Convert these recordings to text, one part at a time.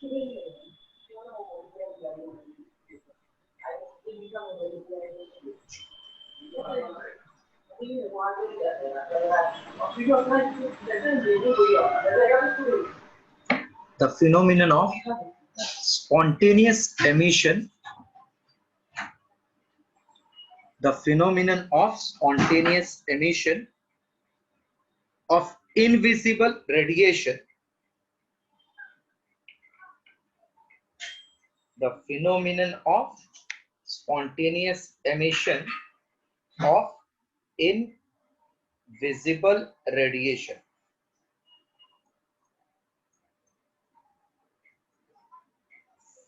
The phenomenon of spontaneous emission, of invisible radiation, the phenomenon of spontaneous emission of invisible radiation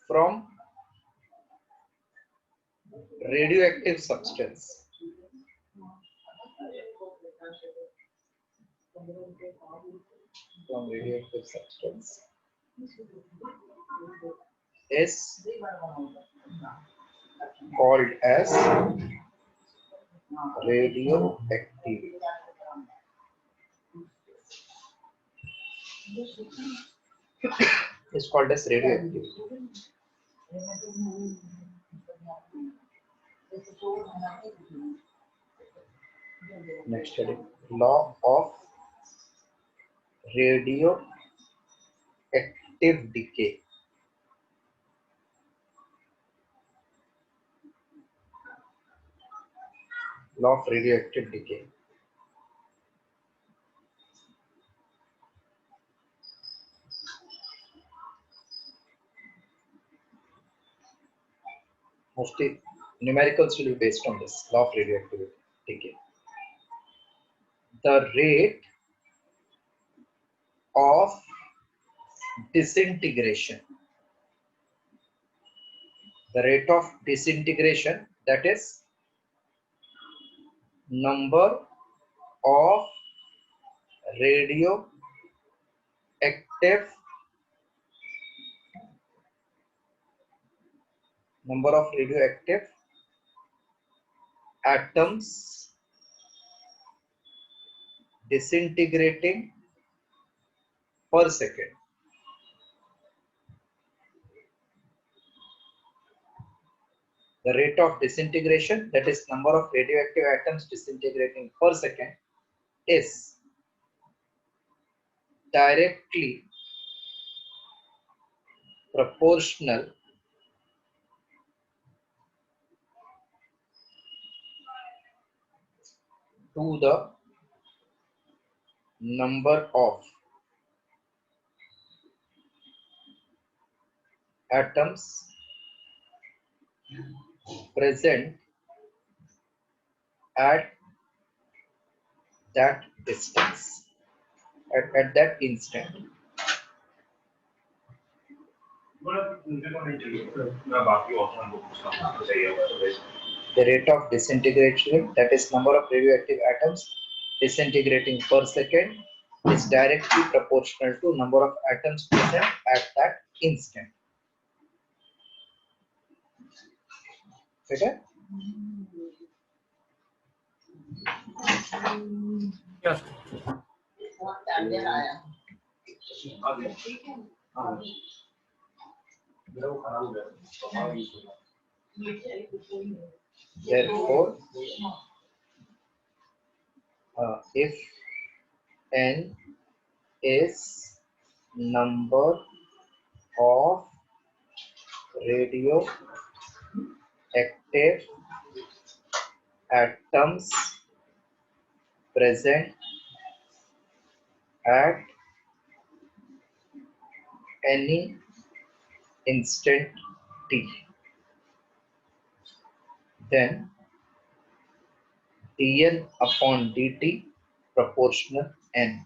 from radioactive substance is called as radioactivity. Is called as radioactivity. Next study, law of radioactive decay. Law of radioactive decay. Mostly numericals will be based on this law of radioactive decay. The rate of disintegration. The rate of disintegration, that is number of radioactive atoms disintegrating per second. The rate of disintegration, that is number of radioactive atoms disintegrating per second, is directly proportional to the number of atoms present at that distance, at that instant. The rate of disintegration, that is number of radioactive atoms disintegrating per second, is directly proportional to number of atoms present at that instant. Okay? Yes. Therefore, if n is number of radioactive atoms present at any instant t, then dn upon dt proportional n.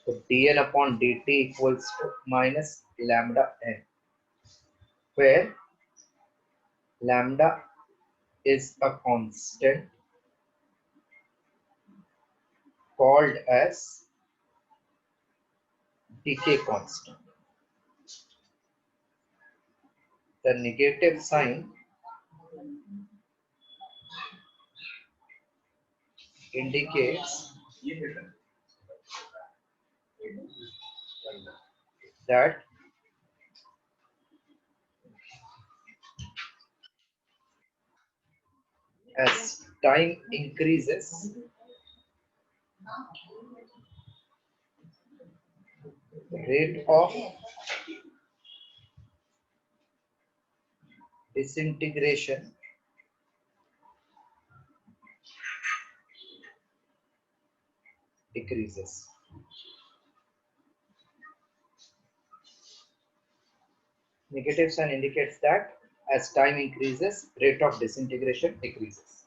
So dn upon dt equals to minus lambda n, where lambda is a constant called as decay constant. The negative sign indicates that as time increases, rate of disintegration decreases. Negative sign indicates that as time increases, rate of disintegration decreases.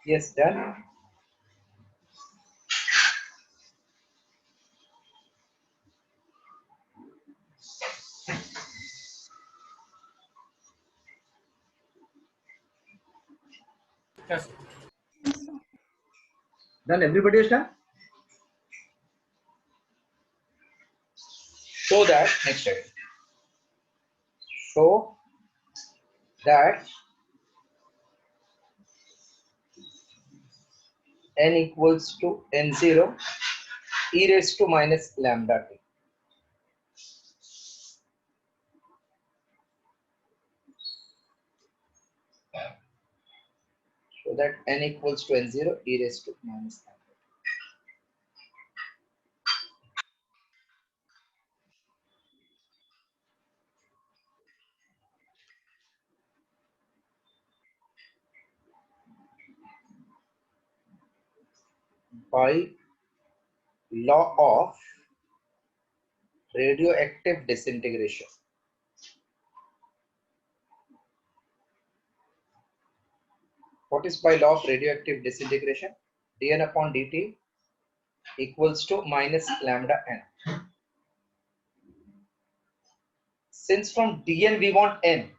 Yes, done. Yes. Done. Everybody is done. Show that next step. Show that n equals to n0 e raised to minus lambda t. So that n equals to n0 e raised to minus lambda by law of radioactive disintegration. What is by law of radioactive disintegration? dn upon dt equals to minus lambda n. Since from dn we want n,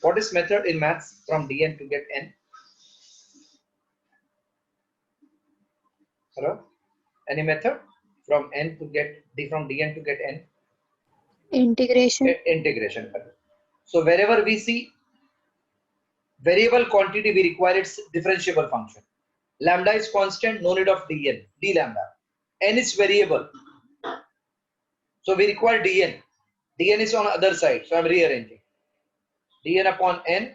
what is method in maths from dn to get n? Hello? Any method from n to get d from dn to get n? Integration. Integration. So wherever we see variable quantity, we require its differentiable function. Lambda is constant, no need of dn, d lambda. N is variable, so we require dn. Dn is on the other side, so I'm rearranging. Dn upon n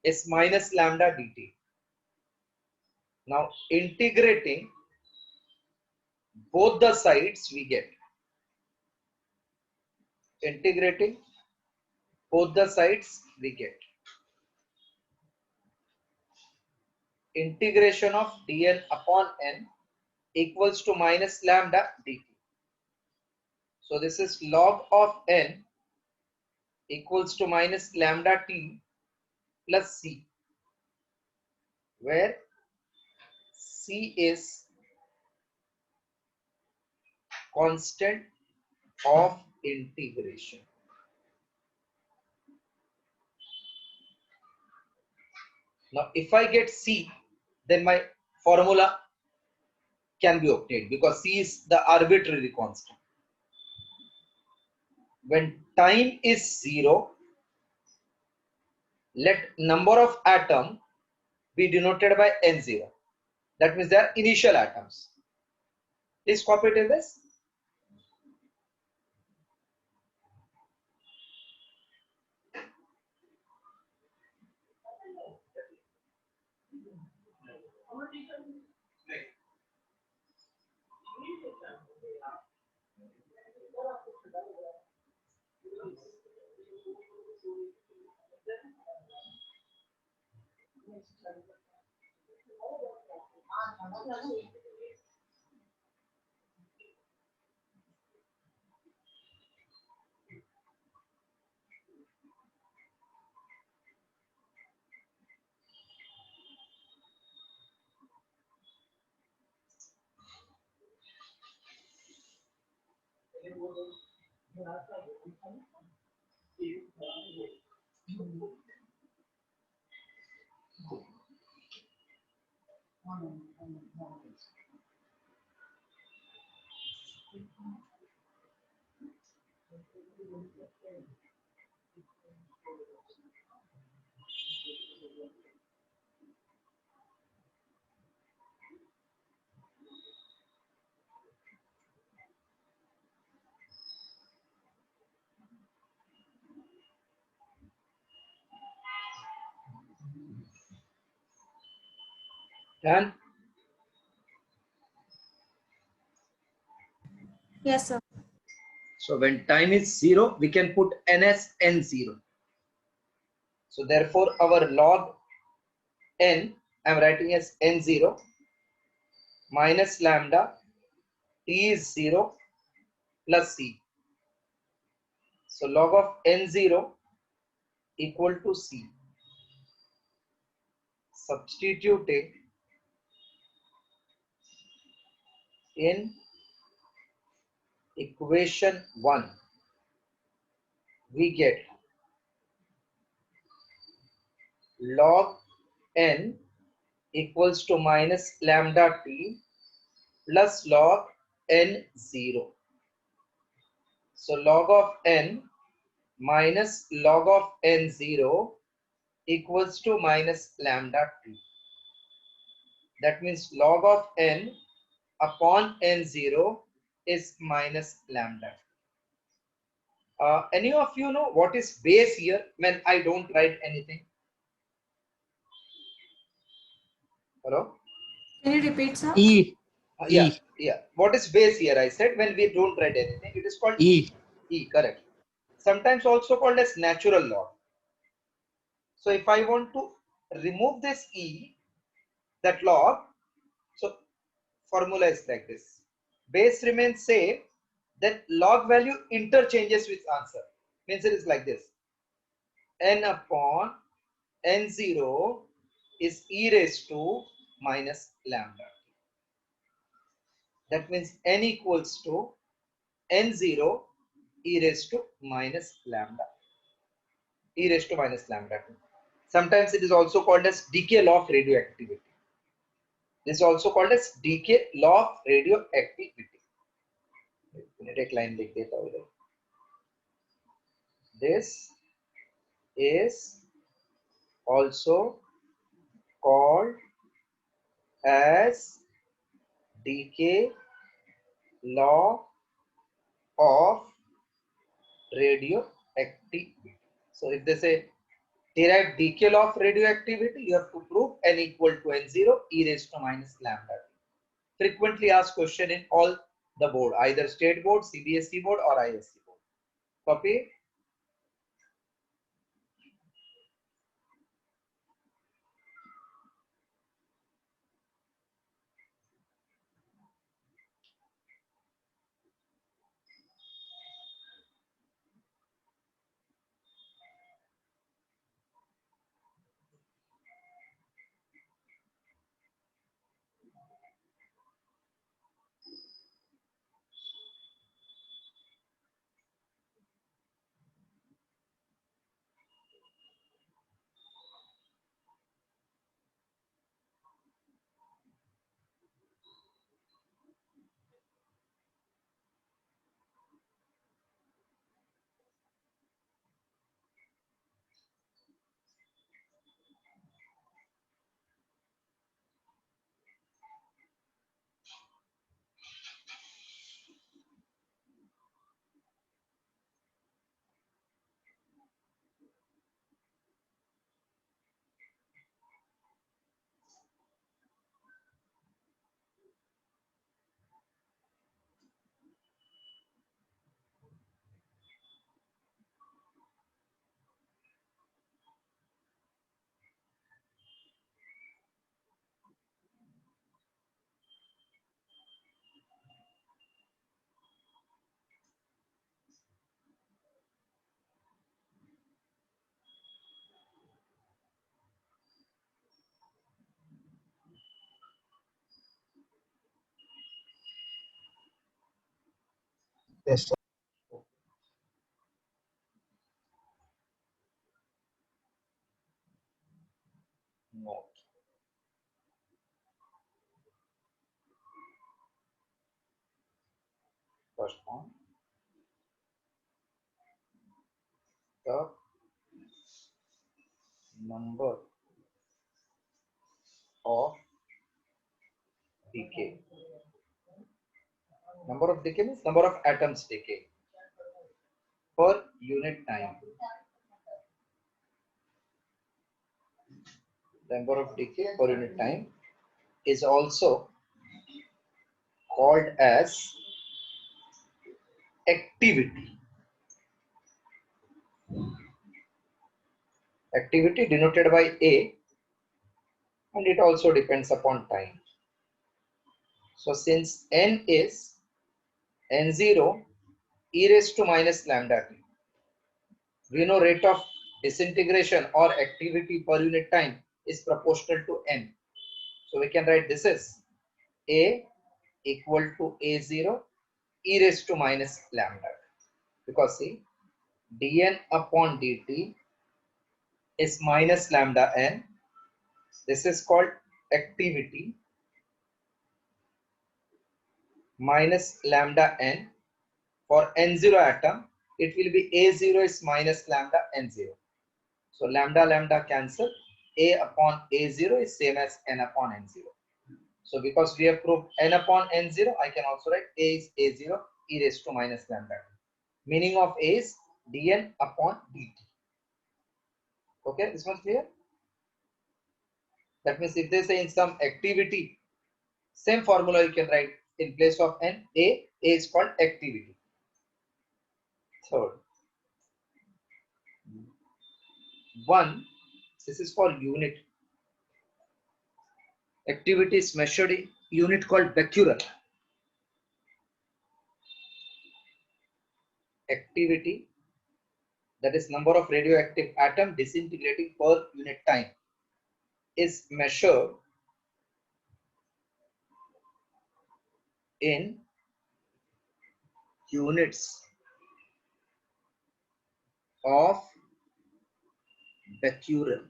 is minus lambda dt. Now integrating both the sides, we get integrating both the sides, we get integration of dn upon n equals to minus lambda dt. So this is log of n equals to minus lambda t plus c, where c is constant of integration. Now if I get c, then my formula can be obtained because c is the arbitrary constant. When time is 0, let number of atom be denoted by n0. That means they are initial atoms. Please copy it in this. And Yes, sir. so when time is 0, we can put n as n0. So therefore our log n, I am writing as n0 minus lambda t is 0 plus c. So log of n0 equal to c. Substituting in equation 1, we get log n equals to minus lambda t plus log n0. So log of n minus log of n0 equals to minus lambda t. That means log of n upon n0 is minus lambda. Any of you know what is base here when I don't write anything? Hello? Can you repeat, sir? E. Yeah, E. yeah. What is base here? I said when we don't write anything, it is called E. E, correct. Sometimes also called as natural log. So if I want to remove this E, that log, so formula is like this. Base remains same, then log value interchanges with answer. Means it is like this. N upon n0 is e raised to minus lambda. That means n equals to n0 e raised to minus lambda. E raised to minus lambda. Sometimes it is also called as decay law of radioactivity. This is also called as decay law of radioactivity. एक line लिख देता हूँ इधर. This is also called as decay law of radioactivity. So if they say derive decay law of radioactivity, you have to prove n equal to n0 e raised to minus lambda. Frequently asked question in all the board, either state board, CBSE board or ISC board. Copy. Yes, sir. Note. First one, the number of decay. Number of decay means number of atoms decay per unit time. Number of decay per unit time. is also called as activity. Activity denoted by A, and it also depends upon time. So since n is n0 e raised to minus lambda t, we know rate of disintegration or activity per unit time is proportional to n. So we can write this as A equal to A0 e raised to minus lambda. Because see, dn upon dt is minus lambda n. This is called activity minus lambda n. For n0 atom, it will be A0 is minus lambda n0. So lambda lambda cancel. A upon A0 is same as n upon n0. So because we have proved n upon n0, I can also write A is A0 e raised to minus lambda. Meaning of A is dn upon dt. Okay, this much clear? That means if they say in some activity, same formula you can write in place of n. A is called activity. Third, 1, this is called unit. Activity is measured in unit called becquerel. Activity, that is number of radioactive atom disintegrating per unit time, is measured in units of becquerel,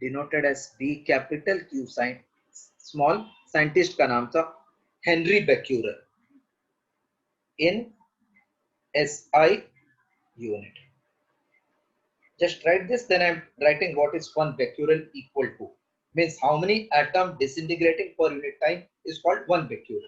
denoted as B capital Q sign small. Scientist का नाम था Henry Becquerel in SI unit. Just write this, then I am writing what is 1 becquerel equal to. Means how many atom disintegrating per unit time is called 1 becquerel.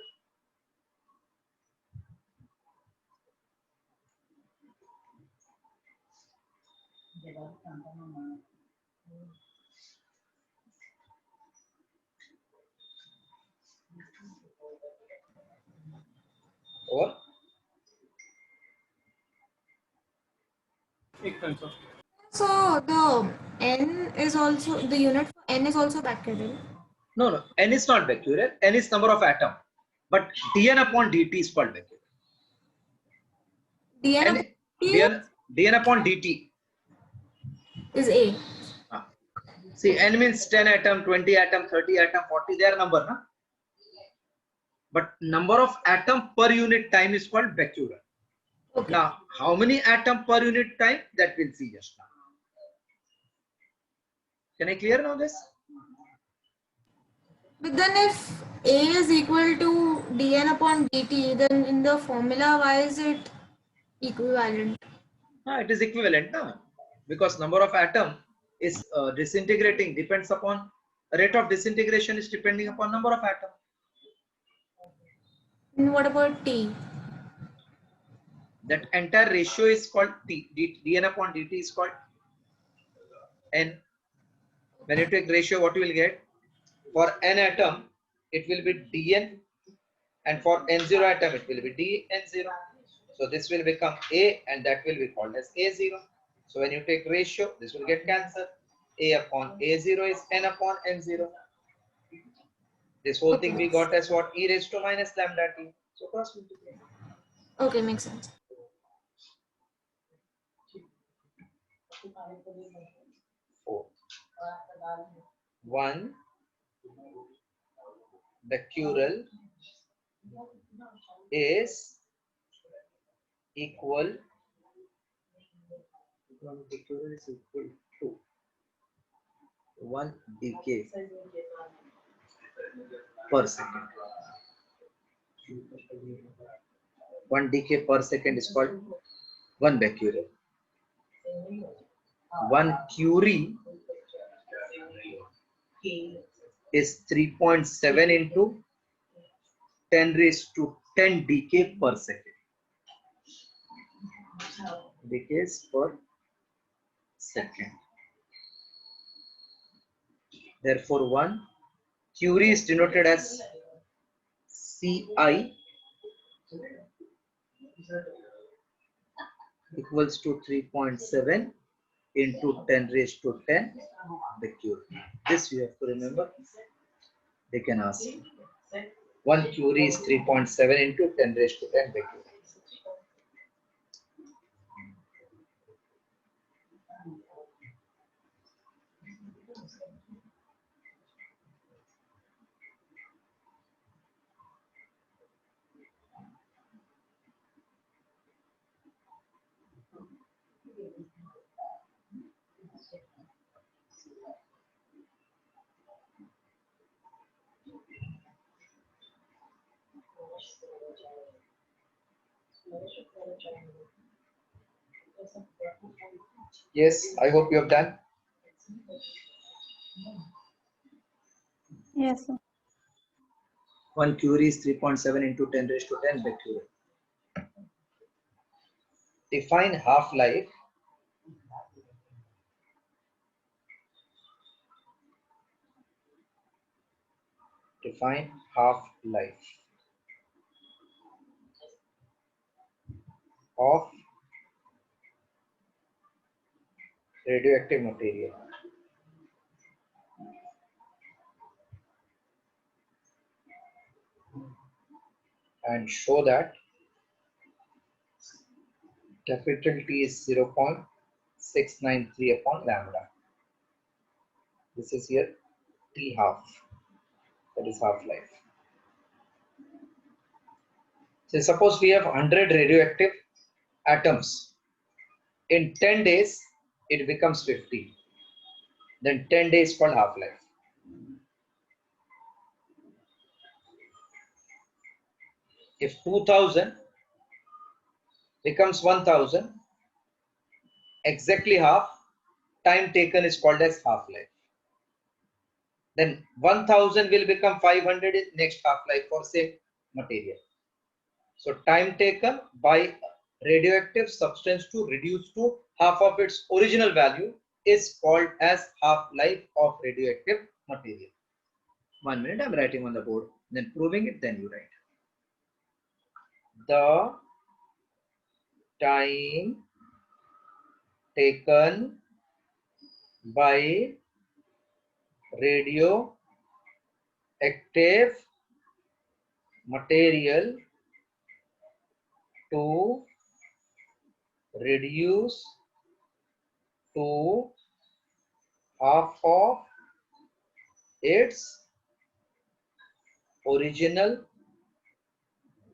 Or Equal, sir. So the n is also the unit for n is also becquerel. no, n is not becquerel, n is number of atom, but dn upon dt is called becquerel. dn n, upon t dn upon dt. is a. See, n means 10 atom, 20 atom, 30 atom, 40, their number, na? But number of atom per unit time is called becquerel. Okay. Now, how many atom per unit time, that we'll see just now. Can I clear now this? But then if a is equal to dn upon dt, then in the formula why is it equivalent? It is equivalent, na? Because number of atom is disintegrating, depends upon rate of disintegration is depending upon number of atom. And what about t? That entire ratio is called T. dn upon dt is called n. When you take ratio, what you will get? For n atom, it will be dn, and for n0 atom, it will be dn0. So this will become a, and that will be called as a0. So when you take ratio, this will get cancelled. A upon a0 is n upon n0. This whole thing we got as what? E raised to minus lambda t. So cross multiply. Okay, makes sense. 4. 1 becquerel is equal, 1 becquerel is equal to 1 decay per second. 1 decay per second is called 1 becquerel. 1 curie is 3.7 into 10 raised to 10 decay per second. Decays per second. Therefore, 1 Curie is denoted as Ci equals to 3.7 into 10 raised to 10 becquerel. This you have to remember. They can ask. 1 Curie is 3.7 into 10 raised to 10 becquerel. Yes, I hope you have done. Yes, sir. 1 Curie is 3.7 into 10 raised to 10 becquerel. Define half-life. Define half-life of radioactive material. And show that capital T is 0.693 upon lambda. This is here T half, that is half-life. So suppose we have 100 radioactive atoms. In 10 days, it becomes 50. Then 10 days called half-life. If 2000 becomes 1000, exactly half, time taken is called as half-life. Then 1000 will become 500 in next half-life for same material. So time taken by radioactive substance to reduce to half of its original value is called as half-life of radioactive material. 1 minute, I'm writing on the board, then proving it, then you write. The time taken by radioactive material to reduce to half of its original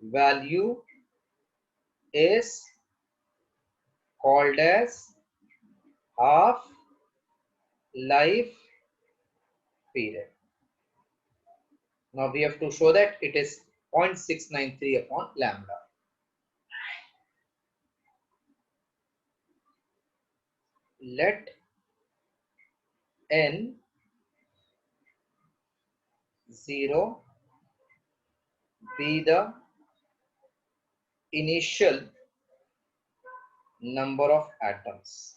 value is called as half life period. Now we have to show that it is 0.693 upon lambda. Let n 0 be the initial number of atoms.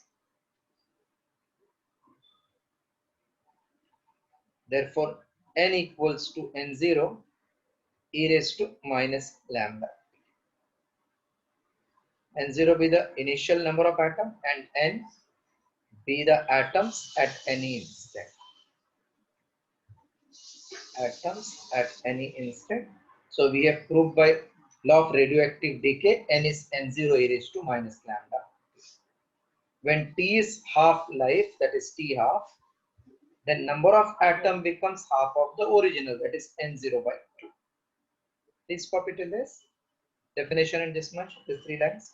Therefore, n equals to n0 e raised to minus lambda. N0 be the initial number of atoms and n be the atoms at any instant. Atoms at any instant. So we have proved by law of radioactive decay, n is n0 e raised to minus lambda. When t is half life, that is t half, then number of atom becomes half of the original, that is n0 by 2. Please copy till this. Definition in this much, the 3 lines.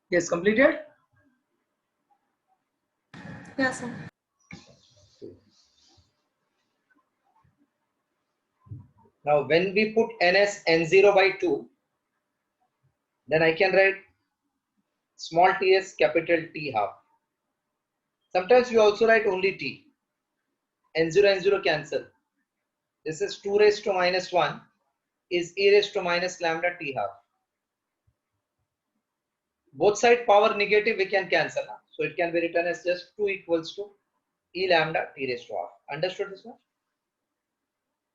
Yes, completed. Yes, sir. Now, when we put n as n0 by 2, then I can write small t as capital T half. Sometimes we also write only t. N0 n0 cancel. This is 2 raised to minus 1 is e raised to minus lambda t half. Both side power negative we can cancel. So it can be written as just 2 equals to e lambda t raised to half. Understood this much?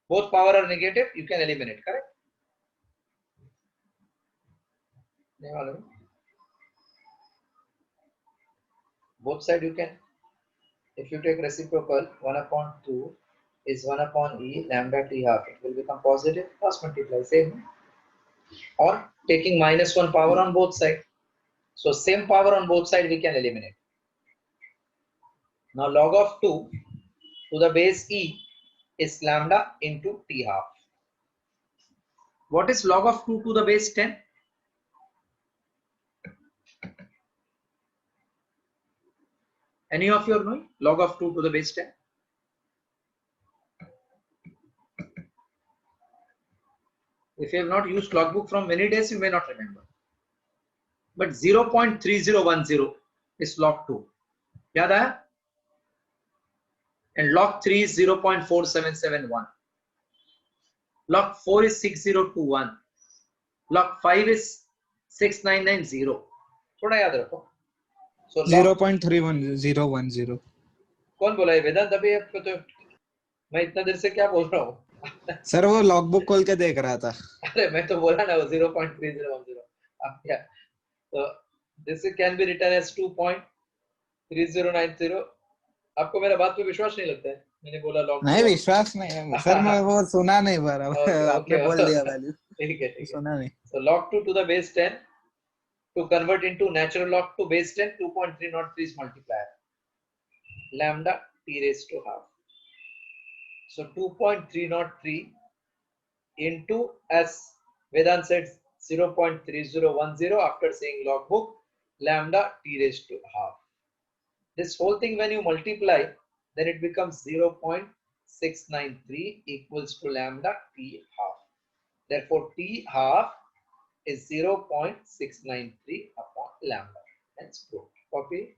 Both power are negative, you can eliminate, correct? Both side you can, if you take reciprocal, 1 upon 2 is 1 upon e lambda t half. It will become positive, cross multiply, same. Or taking minus 1 power on both sides. So same power on both sides we can eliminate. Now log of 2 to the base e is lambda into t half. What is log of 2 to the base 10? Any of you know log of 2 to the base 10? If you have not used logbook from many days, you may not remember. But 0.3010 is log 2. याद आया? And log 3 is 0.4771. Log 4 is 6021. Log 5 is 6990. थोड़ा याद रखो. So log 0.31010. कौन बोला है वेदांत? अभी आपको तो मैं इतना देर से क्या बोल रहा हूँ? सर वो लॉगबुक खोल के देख रहा था. अरे मैं तो बोला ना वो 0.3010. अब क्या? So this can be written as 2.3090. आपको मेरा बात पे विश्वास नहीं लगता है? मैंने बोला लॉग. नहीं विश्वास नहीं है सर, मैं वो सुना नहीं बराबर. आपने बोल दिया वैल्यू. ठीक है. सुना नहीं. So log 2 to the base 10 to convert into natural log to base 10, 2.303 is multiplier. Lambda t raised to half. So 2.303 into, as Vedant said, 0.3010 after saying logbook, lambda t raised to half. This whole thing when you multiply, then it becomes 0.693 equals to lambda t half. Therefore, t half is 0.693 upon lambda. That's proved. Copy.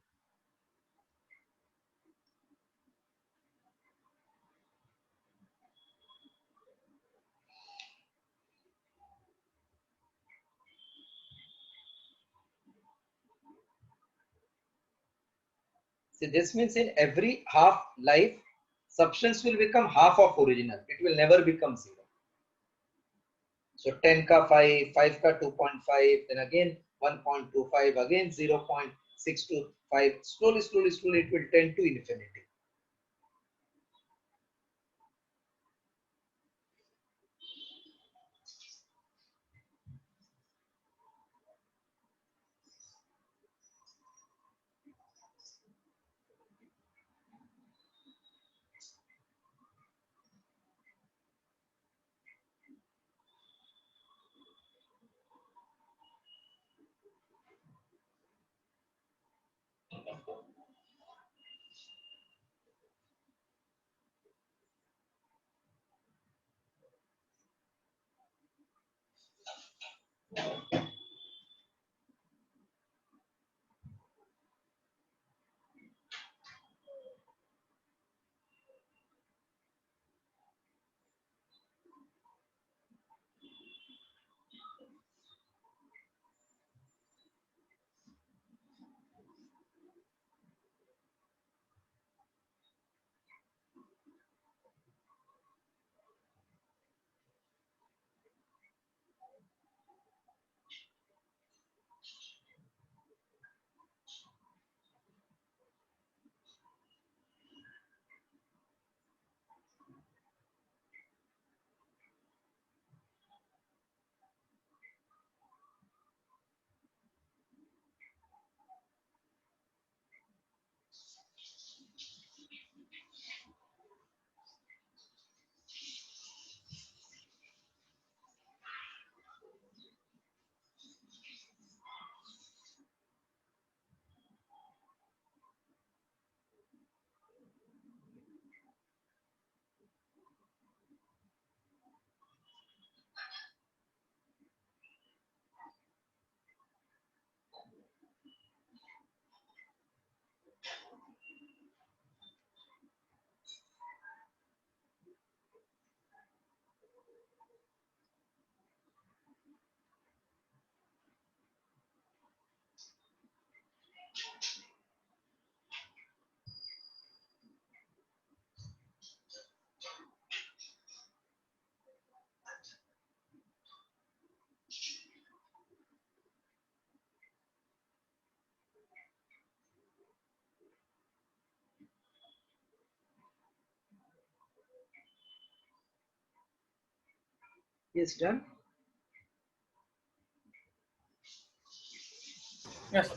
See, this means in every half life, substance will become half of original. It will never become 0. So 10 ka 5, 5 ka 2.5, then again 1.25, again 0.625. Slowly, slowly, slowly, it will tend to infinity. Is done. Yes.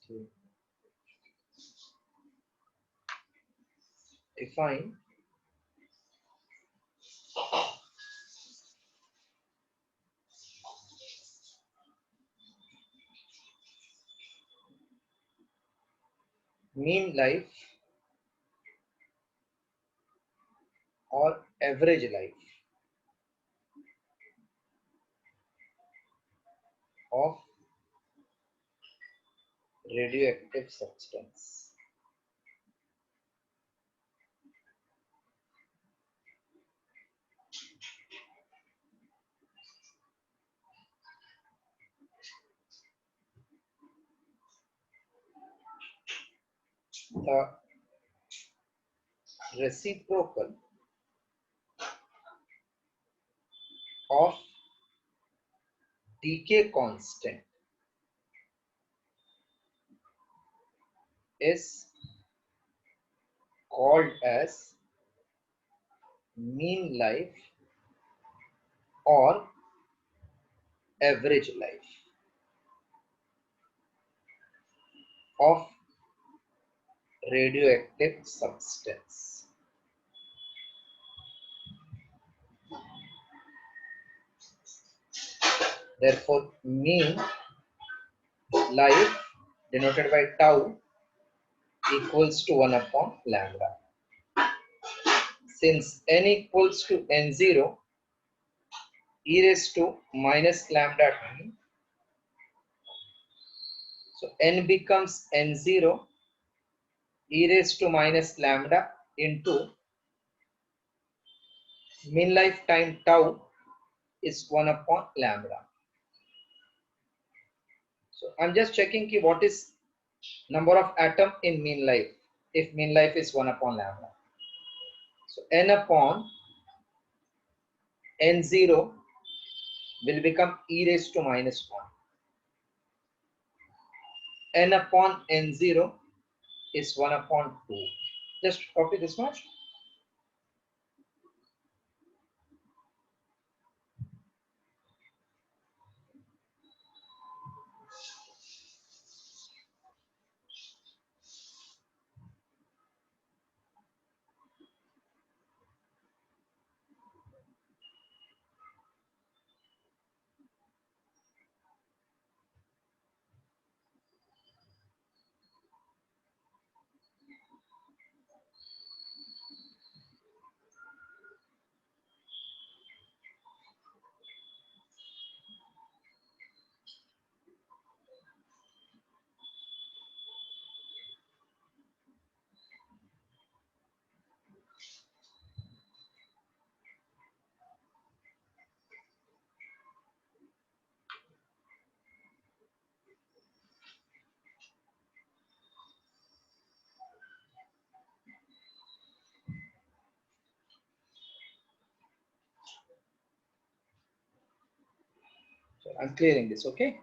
Okay. Define mean life or average life of radioactive substance. The reciprocal of decay constant is called as mean life or average life of radioactive substance. Therefore, mean life denoted by tau equals to 1 upon lambda. Since n equals to n0, e raised to minus lambda t, so n becomes n0 e raised to minus lambda into mean lifetime tau is 1 upon lambda. So I'm just checking ki what is number of atom in mean life if mean life is 1 upon lambda. So n upon n0 will become e raised to minus 1. N upon n0 is 1 upon 2. Just copy this much. So I'm clearing this, okay?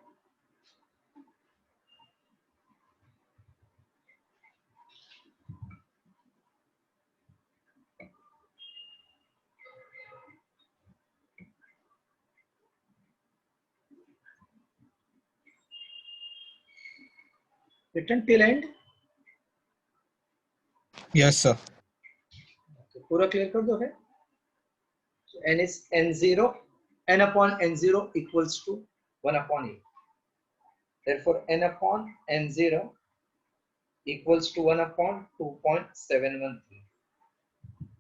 Written till end? Yes, sir. तो पूरा clear कर दो है. So n is n0, n upon n0 equals to 1 upon e. Therefore, n upon n0 equals to 1 upon 2.713.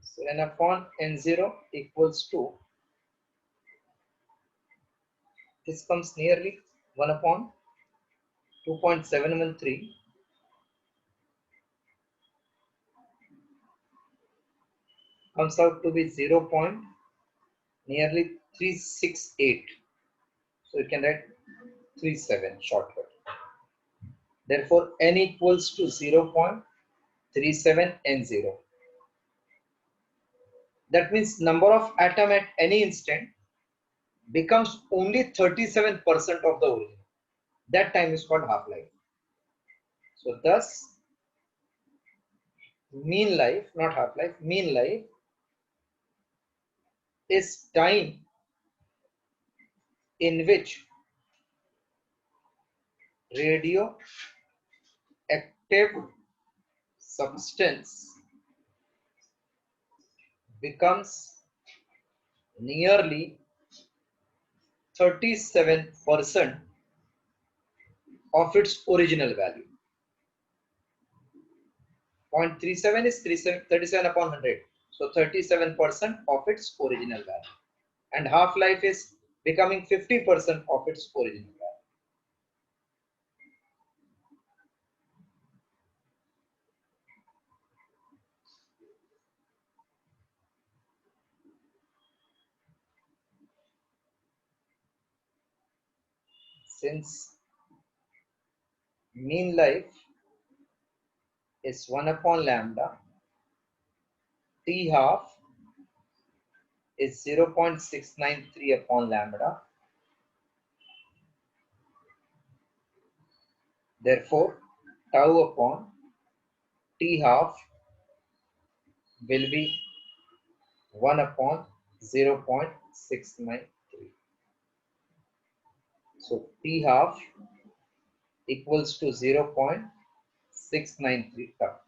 So n upon n0 equals to, this comes nearly 1 upon 2.713 comes out to be 0. Nearly 368. So you can write 37 shortcut. Therefore, n equals to 0.37 n0. That means number of atom at any instant becomes only 37% of the original. That time is called half-life. So thus, mean life, not half-life, mean life is time in which radioactive substance becomes nearly 37% of its original value. 0.37 is 37 upon 100. So 37% of its original value. And half-life is becoming 50% of its original value. Since mean life is 1 upon lambda, T half is 0.693 upon lambda. Therefore, tau upon T half will be 1 upon 0.693. So T half equals to 0.693 tau.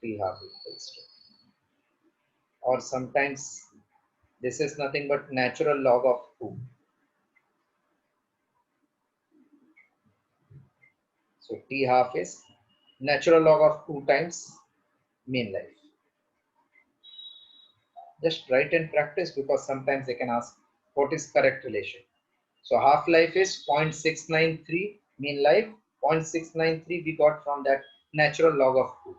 T half equals to. Or sometimes this is nothing but natural log of 2. So T half is natural log of 2 times mean life. Just write and practice, because sometimes they can ask what is correct relation. So half-life is 0.693, mean life 0.693 we got from that natural log of 2.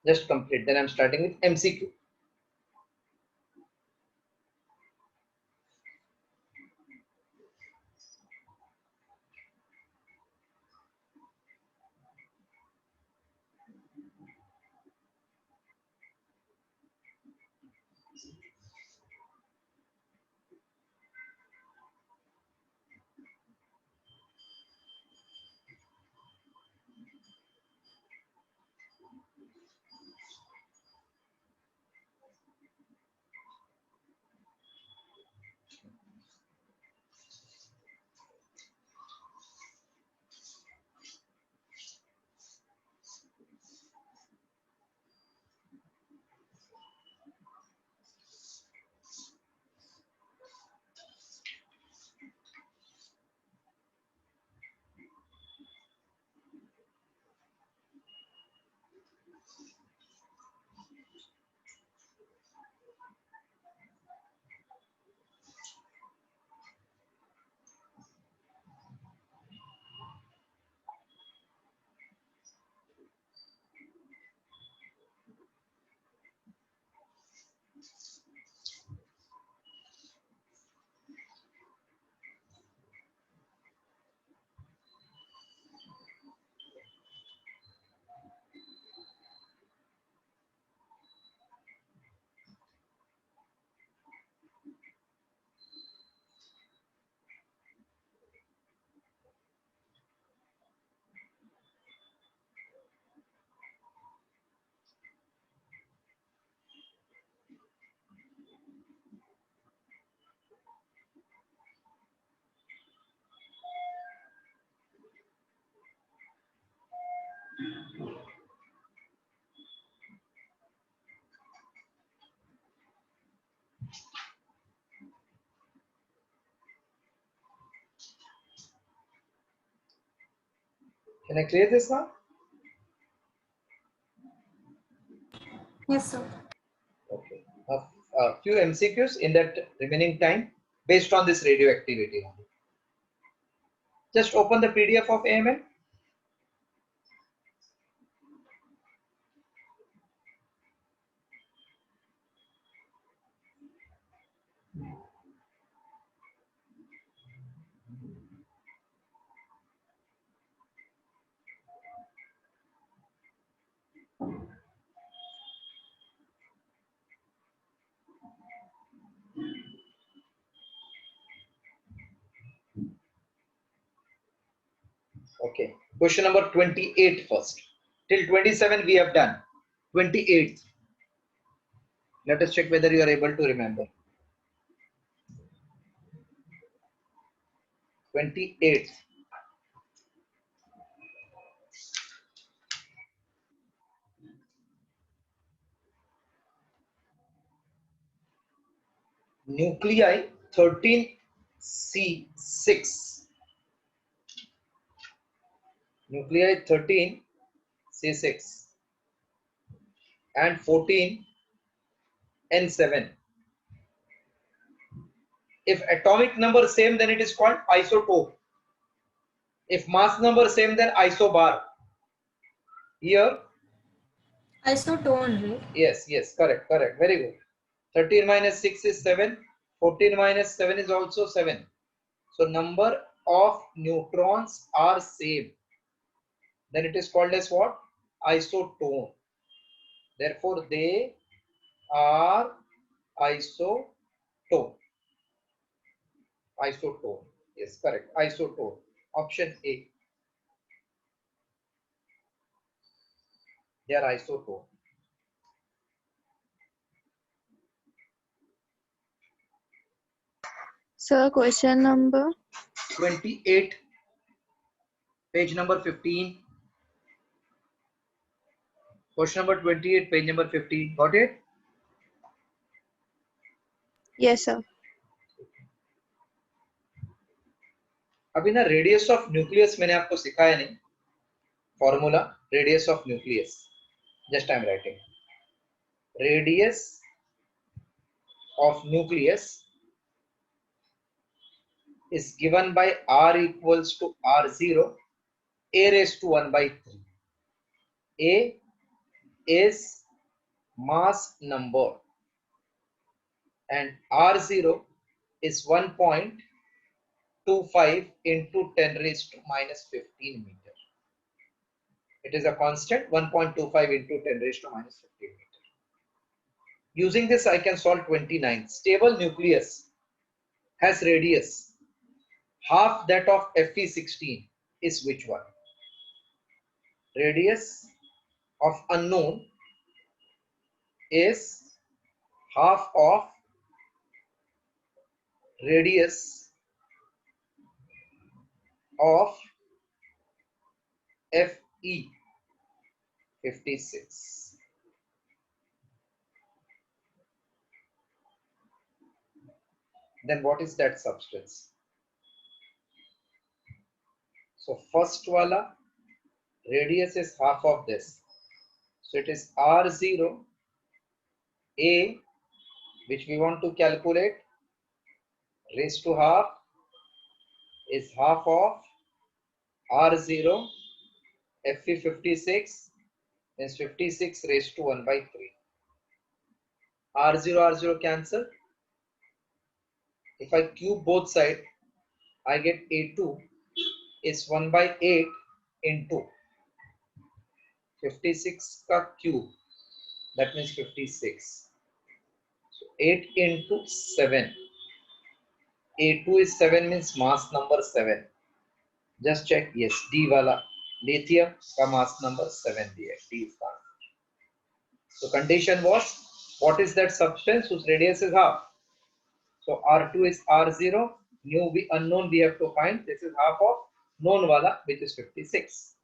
Just complete. Then I'm starting with MCQ. Can I clear this now? Yes, sir. Okay. A few MCQs in that remaining time based on this radioactivity. Just open the PDF of AMN. Okay. Question number 28 first. Till 27 we have done. 28. Let us check whether you are able to remember. 28. Nuclei 13C6. Nuclei 13C6 and 14N7. If atomic number same, then it is called isotope. If mass number same, then isobar. Here, Isotone, right? yes, correct, very good. 13 minus 6 is 7. 14 minus 7 is also 7. So number of neutrons are same. Then it is called as what? Isotone. Therefore, they are isotone. Isotone. Yes, correct. Isotone. Option A. They are isotone. Sir, question number 28. Page number 15. Question number 28, page number 15. Got it? yes sir. अभी ना radius of nucleus मैंने आपको सिखाया नहीं. Formula radius of nucleus. Just I am writing. Radius of nucleus is given by r equals to r0 a raised to 1 by 3. A is mass number and r0 is 1.25 into 10 raised to minus 15 meter. It is a constant 1.25 into 10 raised to minus 15 meter. Using this I can solve 29. Stable nucleus has radius half that of Fe16 is which one? Radius of unknown is half of radius of Fe56. Then what is that substance? So first wala radius is half of this. So it is R0 A, which we want to calculate, raised to half is half of R0 Fe56 is 56 raised to 1 by 3. R0 cancel. If I cube both sides, I get A2 is 1 by 8 into 56 ka cube. That means 56. So 8 into 7. A2 is 7 means mass number 7. Just check. Yes, D wala lithium ka mass number 7 diya. D is the answer. So condition was, what is that substance whose radius is half? So R2 is R0. New unknown we have to find. This is half of known wala, which is 56.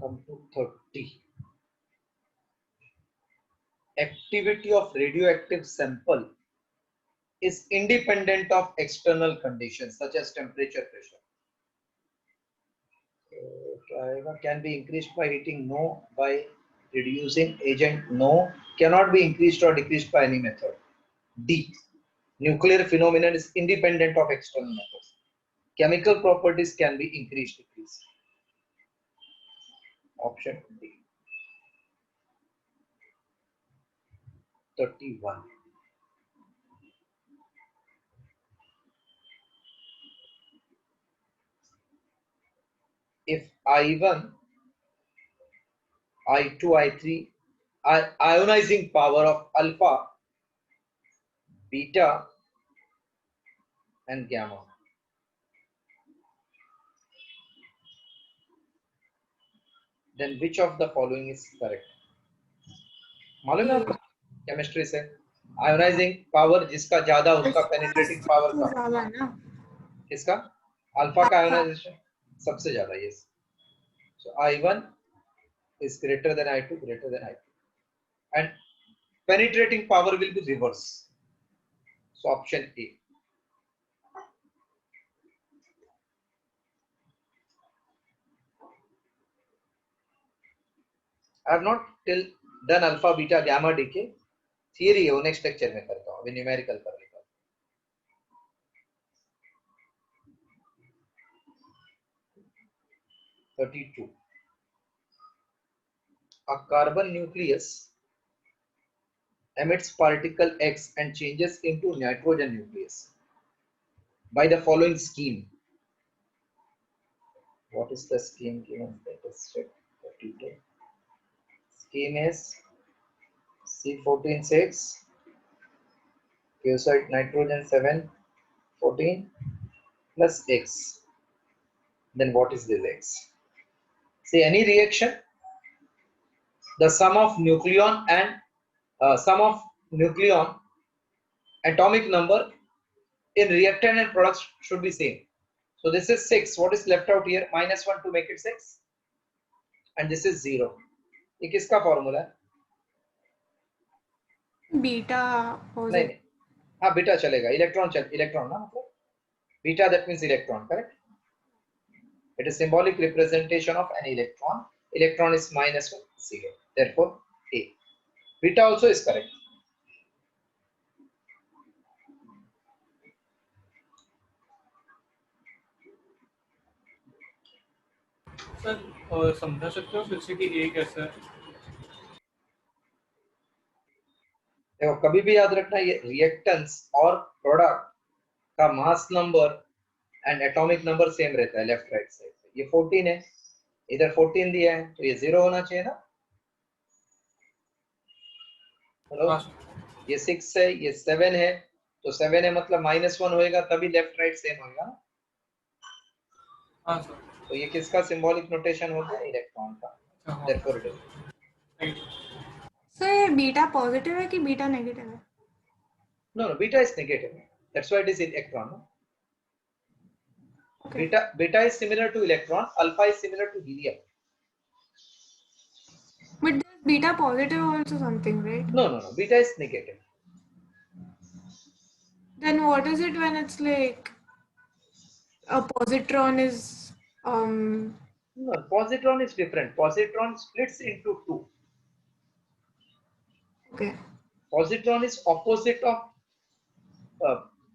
Come to 30. Activity of radioactive sample is independent of external conditions such as temperature, pressure. Can be increased by heating? No. By reducing agent? No. Cannot be increased or decreased by any method. D. Nuclear phenomenon is independent of external methods. Chemical properties can be increased, decreased. Option D. 31. If I1, I2, I3 are ionizing power of alpha, beta and gamma, then which of the following is correct? मालूम है आपको chemistry से ionising power जिसका ज्यादा उसका penetrating power कम ज्यादा है ना किसका अल्फा का आयोनाइजेशन सबसे ज्यादा yes so I1 is greater than I2 and penetrating power will be reverse, so option A. I have not till done alpha beta gamma decay theory है वो नेक्स्ट लेक्चर में करता हूँ अभी न्यूमेरिकल कर लेता हूँ 32. A carbon nucleus emits particle X and changes into nitrogen nucleus by the following scheme. What is the scheme given? Let us check. 32. Scheme is C14 6, Q-side nitrogen 7 14 plus X. Then what is this X? See, any reaction, the sum of nucleon atomic number in reactant and products should be same. So this is 6. What is left out here? -1 to make it 6. And this is 0. ये किसका formula है? Beta नहीं हाँ beta चलेगा electron ना मतलब beta that means electron, correct? It is symbolic representation of an electron. Electron is -1 0. Therefore A. Beta also is correct. Sir समझा सकते हो फिर से कि ए कैसा है? देखो कभी भी याद रखना ये रिएक्टेंस और प्रोडक्ट का mass number and atomic number same रहता है लेफ्ट राइट साइड पे. ये 14 है इधर 14 दिया है तो ये 0 होना चाहिए ना. हेलो ये 6 है ये 7 है तो 7 है मतलब -1 होएगा तभी लेफ्ट राइट सेम होएगा ना. हाँ सर. तो ये किसका सिंबॉलिक नोटेशन हो गया इलेक्ट्रॉन का. Therefore it is. Thank you. Sir beta positive है कि बीटा नेगेटिव है? No, beta is negative. That's why it is electron. No? Okay. Beta is similar to electron. Alpha is similar to helium. But there's beta positive also something, right? No. Beta is negative. Then what is it when it's like a positron is No, positron is different. Positron splits into two. okay. Positron is opposite of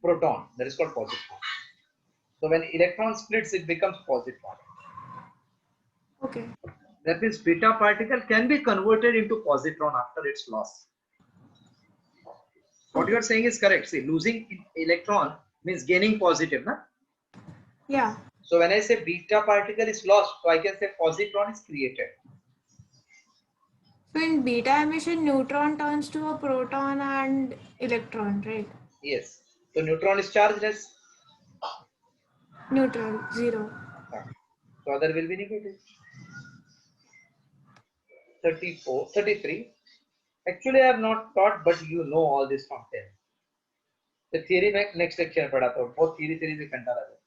proton. That is called positron. So when electron splits, it becomes positron. Okay. That means beta particle can be converted into positron after its loss. What you are saying is correct. See, losing electron means gaining positive, na? Yeah. So when I say beta particle is lost, so I can say positron is created. So in beta emission, neutron turns to a proton and electron, right? Yes. So neutron is chargeless. Neutral, 0. So other will be negative. 34, 33. Actually, I have not taught, but you know all this from 10. The theory में next lecture में पढ़ाता हूँ. बहुत theory से कंटा रहा है.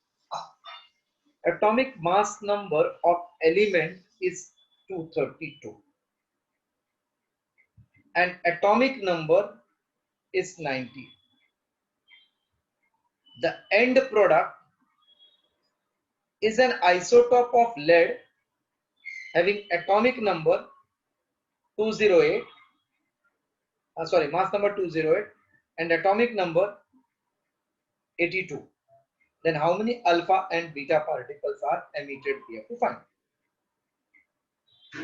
Atomic mass number of element is 232. And atomic number is 90. the end product is an isotope of lead having atomic number 208, mass number 208 and atomic number 82. Then how many alpha and beta particles are emitted? We have to find.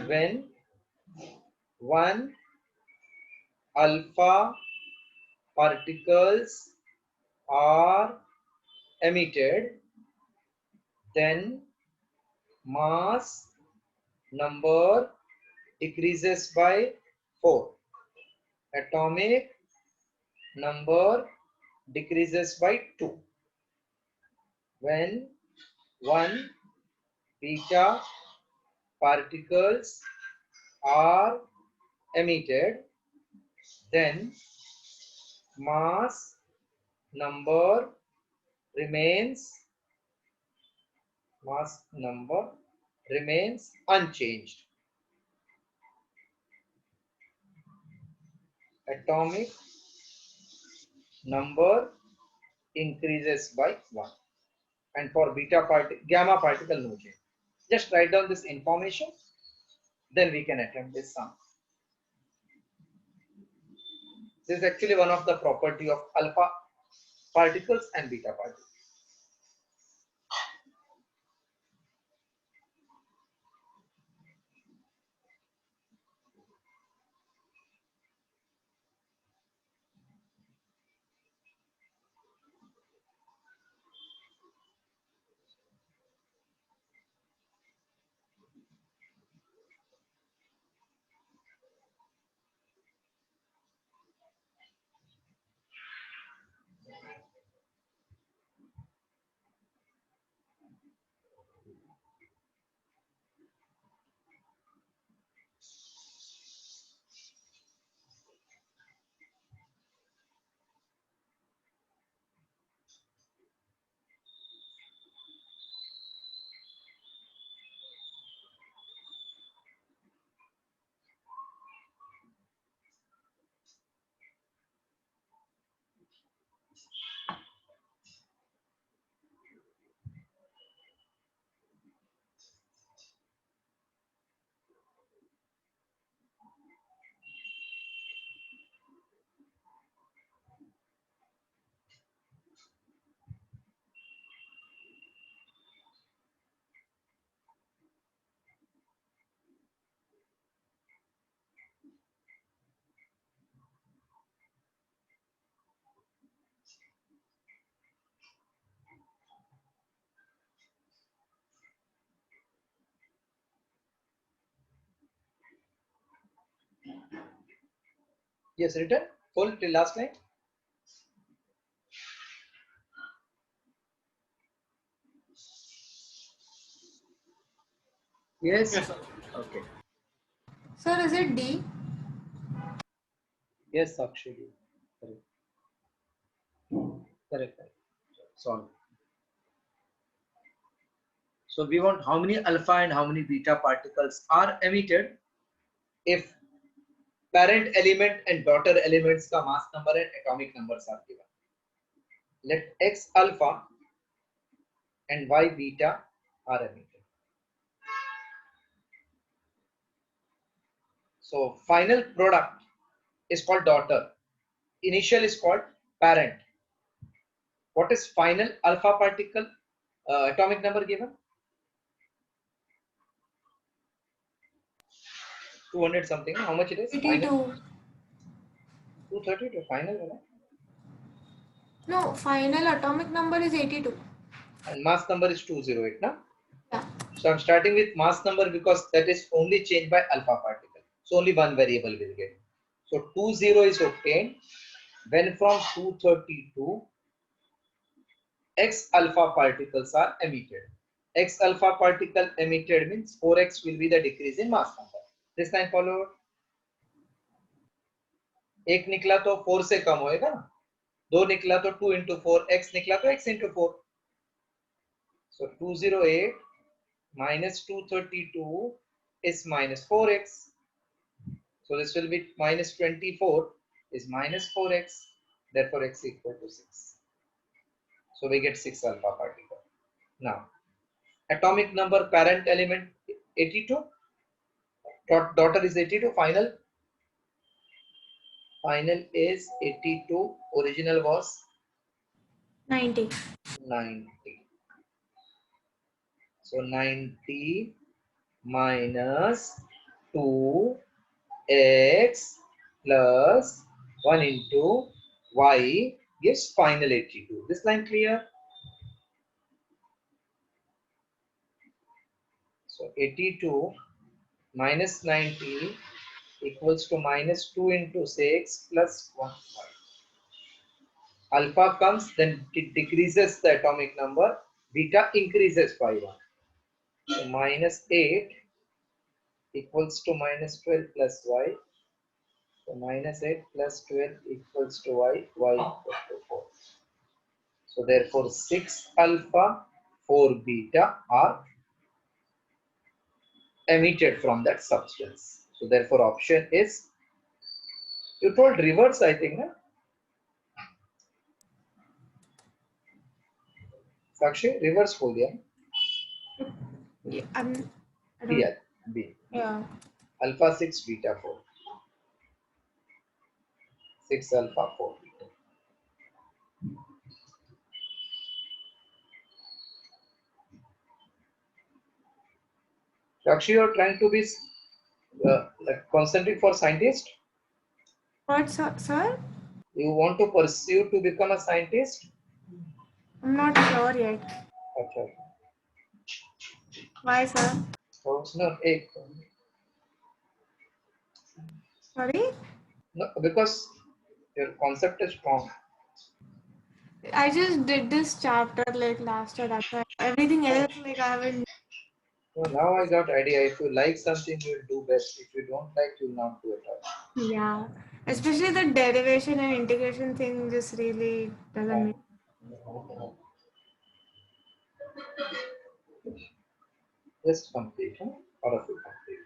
When one alpha particles are emitted, then mass number decreases by 4. Atomic number decreases by 2. When one beta particles are emitted, then mass number remains unchanged. Atomic number increases by 1. And for gamma particle, no change. Just write down this information, then we can attempt this sum. This is actually one of the property of alpha particles and beta particles. Yes, written full till last line. Yes. Yes, sir. Okay. Sir, is it D? Yes, actually. Correct. Correct. Solve. So we want how many alpha and how many beta particles are emitted if parent element and daughter elements का mass number and atomic numbers are given. Let X alpha and Y beta are emitted. So final product is called daughter. Initial is called parent. What is final alpha particle atomic number given? 200 something. How much it is? 82. 230 to final, right? No, final atomic number is 82. And mass number is 208. Now, Yeah. so I'm starting with mass number because that is only changed by alpha particle. So only one variable will get. So 20 is obtained when from 232 X alpha particles are emitted. X alpha particle emitted means 4x will be the decrease in mass number. This time followed. एक निकला तो 4 से कम होएगा ना, 2 निकला तो 2 into 4, x निकला तो x into 4. So 208 minus 232 is minus 4x. So this will be minus 24 is minus 4x. Therefore x equal to 6. So we get 6 alpha particle. Now, atomic number parent element 82. Daughter is 82. Final is 82. Original was 90. 90. So 90 minus 2x plus 1 into y gives final 82. This line clear? So 82 minus 90 equals to minus 2 into 6 plus 1. Alpha comes, then it decreases the atomic number. Beta increases by 1. So minus 8 equals to minus 12 plus y. So minus 8 plus 12 equals to y. Y equals to 4. So therefore 6 alpha, 4 beta are emitted from that substance. So therefore option is, you told reverse I think, na? Sakshi, reverse बोल दिया. Yeah, I don't. B. Yeah. Alpha 6 beta 4. 6 alpha 4 beta. Sakshi, you are trying to be like concentric for scientist. What, sir? You want to pursue to become a scientist? I'm not sure yet. Okay. Why, sir? So no, Sorry? no, because your concept is strong. I just did this chapter like last year. That's why everything else like I haven't. So now I got idea. If you like something, you will do best. If you don't like, you will not do it all. Yeah. Especially the derivation and integration thing just really doesn't make. Just complete, huh? All of you complete.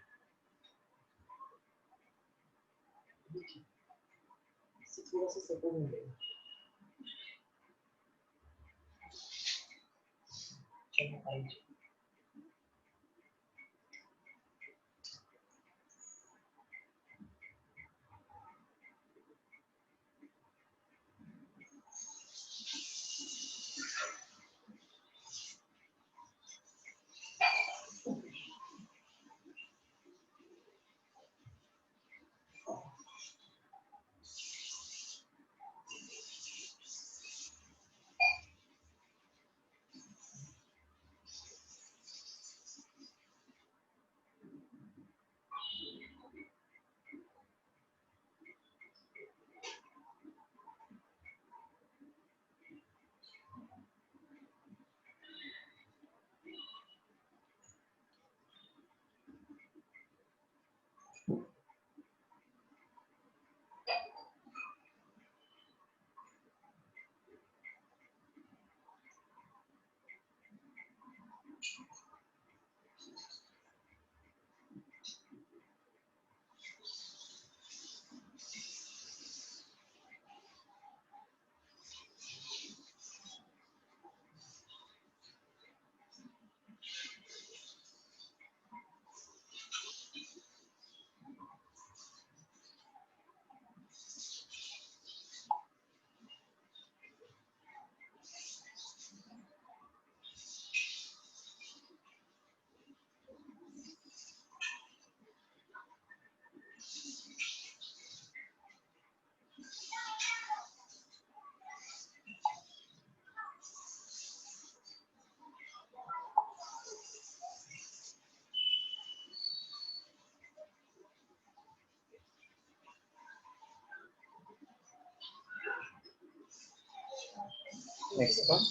Next one.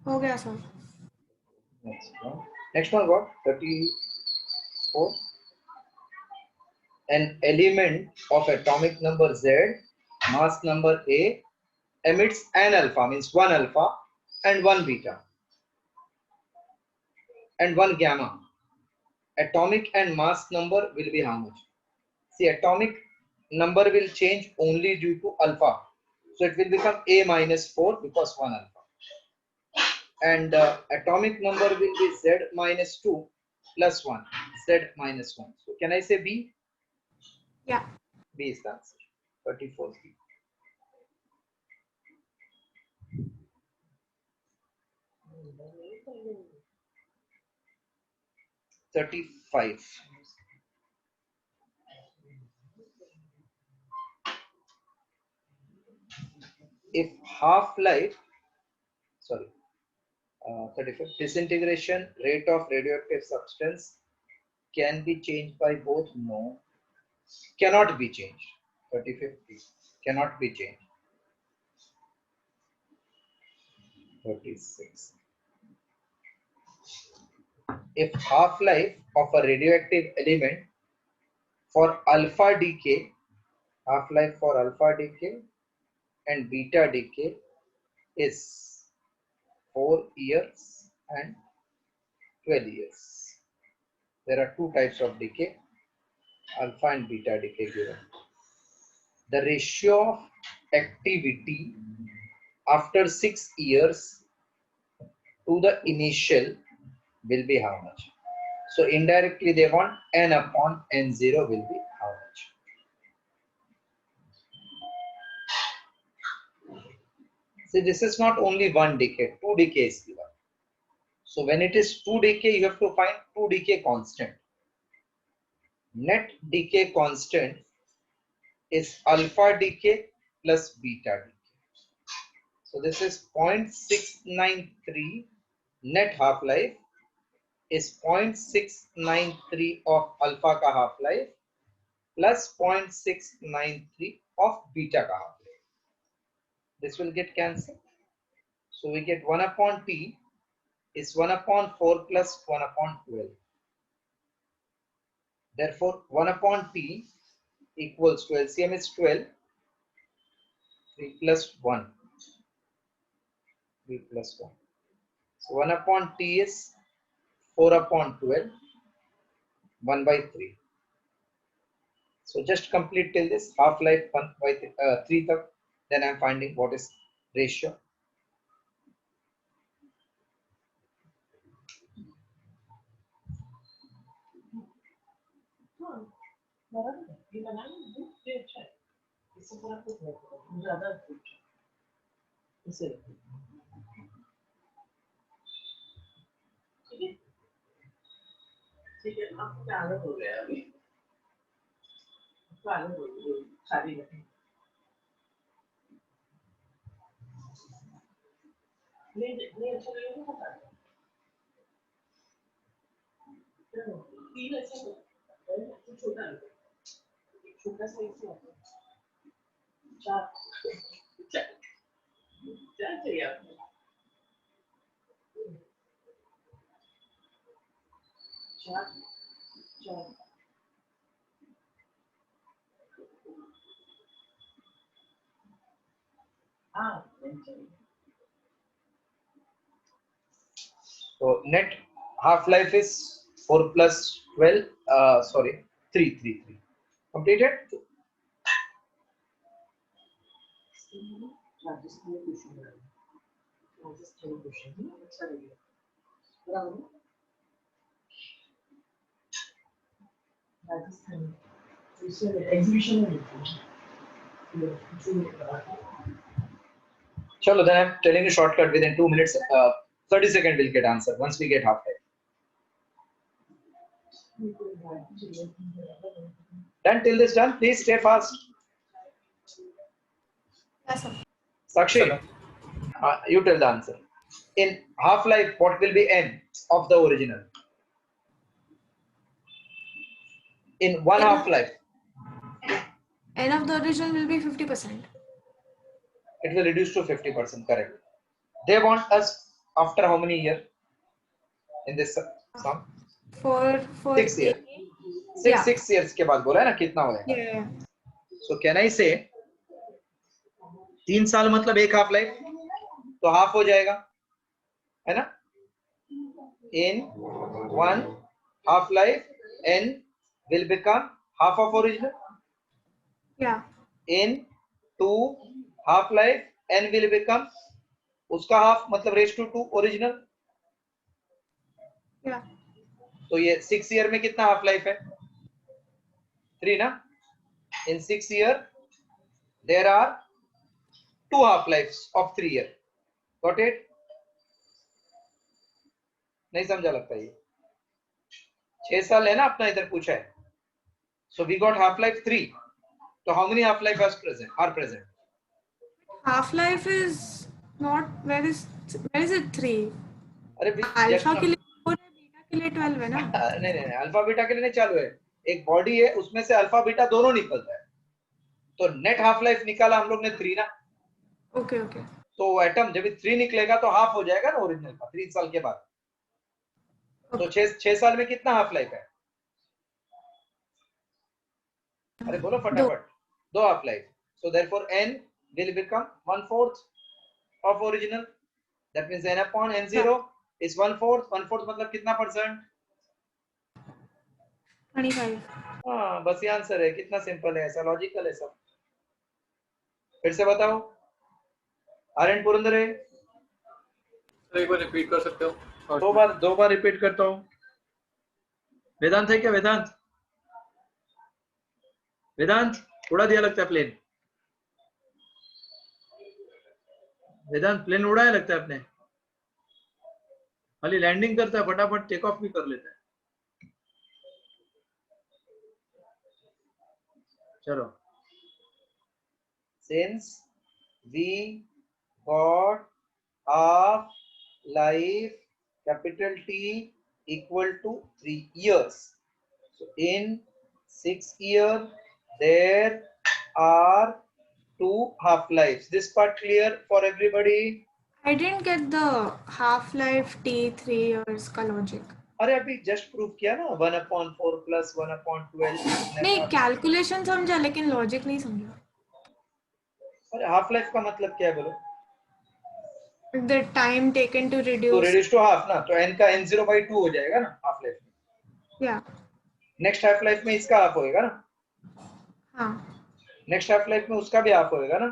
हो गया sir. Next one. Next one what? 34. An element of atomic number Z mass number A emits an alpha, means one alpha and one beta and one gamma. Atomic and mass number will be how much? See, atomic number will change only due to alpha. So it will become A minus 4 because one alpha. And atomic number will be Z minus 2 plus 1. Z minus 1. So can I say B? Yeah. B is the answer. 34 B. 35. If half-life, 35, disintegration rate of radioactive substance can be changed by both? No, cannot be changed. 35 cannot be changed. 36. If half-life of a radioactive element for alpha decay, half-life for alpha decay and beta decay is 4 years and 12 years. There are two types of decay, alpha and beta decay given. The ratio of activity after 6 years to the initial will be how much? So indirectly they want n upon n0 will be how much? See, this is not only one decay, two decays given. So when it is 2 decay, you have to find 2 decay constant. Net decay constant is alpha decay plus beta decay. So this is 0.693. Net half-life is 0.693 of alpha ka half-life plus 0.693 of beta ka half-life. This will get cancelled. So we get 1 upon T is 1 upon 4 plus 1 upon 12. Therefore, 1 upon T equals to LCM is 12. 3 plus 1. 3 plus 1. So 1 upon T is 4 upon 12. 1 by 3. So just complete till this half-life 1 by 3 tak. Then I am finding what is ratio. So net half-life is 4 plus 12, 3. Completed? Chalo, then I'm telling you shortcut within 2 minutes. 30 seconds will get answer once we get half-life. Done till this done? Please stay fast. Yes, sir. Sakshi, you tell the answer. In half-life, what will be n of the original? In one half-life, N of the original will be 50%. it will reduce to 50%, correct. They want us after how many years in this sum? For 6 years. Yeah. 6 years के बाद बोला है ना कितना होगा? Yeah. So can I say 3 साल मतलब एक हाफ लाइफ, तो हाफ हो जाएगा, है ना? In 1 half life, n will become half of original. Yeah. In 2 half life, n will become उसका हाफ मतलब रेस टू 2 ओरिजिनल. Yeah. तो ये 6 ईयर में कितना हाफ लाइफ है? 3 ना. In 6 year there are 2 half lives of 3 year. Got it? नहीं समझा लगता ये. 6 साल है ना अपना, इधर पूछा है. So we got half life 3. So how many half life are present? Half life is not, where is it 3? अरे अल्फा के लिए 4 है, बीटा के लिए 12 है ना. नहीं नहीं, अल्फा बीटा के लिए नहीं चालू है. एक बॉडी है, उसमें से अल्फा बीटा दोनों निकलता है, तो नेट हाफ लाइफ निकाला हम लोग ने 3 ना. Okay okay. तो एटम जब 3 निकलेगा तो हाफ हो जाएगा ना ओरिजिनल का 3 साल के बाद. तो 6 साल में कितना हाफ लाइफ है? अरे बोलो फटाफट. 2 half life. So therefore n will become 1/4 of original. That means n upon n0 is 1/4. 1/4 मतलब कितना परसेंट? 25. हाँ, बस ये आंसर है. कितना सिंपल है, ऐसा लॉजिकल है सब. फिर से बताओ. आर्यन पुरंदरे, सर एक बार रिपीट कर सकते हो? दो बार रिपीट करता हूँ. वेदांत है क्या? वेदांत उड़ा दिया लगता है प्लेन. वेदांत प्लेन उड़ाया लगता है अपने. खाली लैंडिंग करता है, फटाफट टेक ऑफ भी कर लेता है. चलो. Since we got half life capital T equal to 3 years, so in 6 years there are 2 half lives. This part clear for everybody? I didn't get the half life T 3 years का logic. अरे अभी just prove किया ना, 1/4 plus 1/12. नहीं, calculation समझा लेकिन logic नहीं समझा. अरे हाफ लाइफ का मतलब क्या है बोलो? The time taken to तो reduce. reduce to half ना, तो n का n0/2 हो जाएगा ना हाफ लाइफ में. Yeah. नेक्स्ट हाफ लाइफ में इसका हाफ होएगा ना. हाँ. नेक्स्ट हाफ लाइफ में उसका भी हाफ होएगा ना.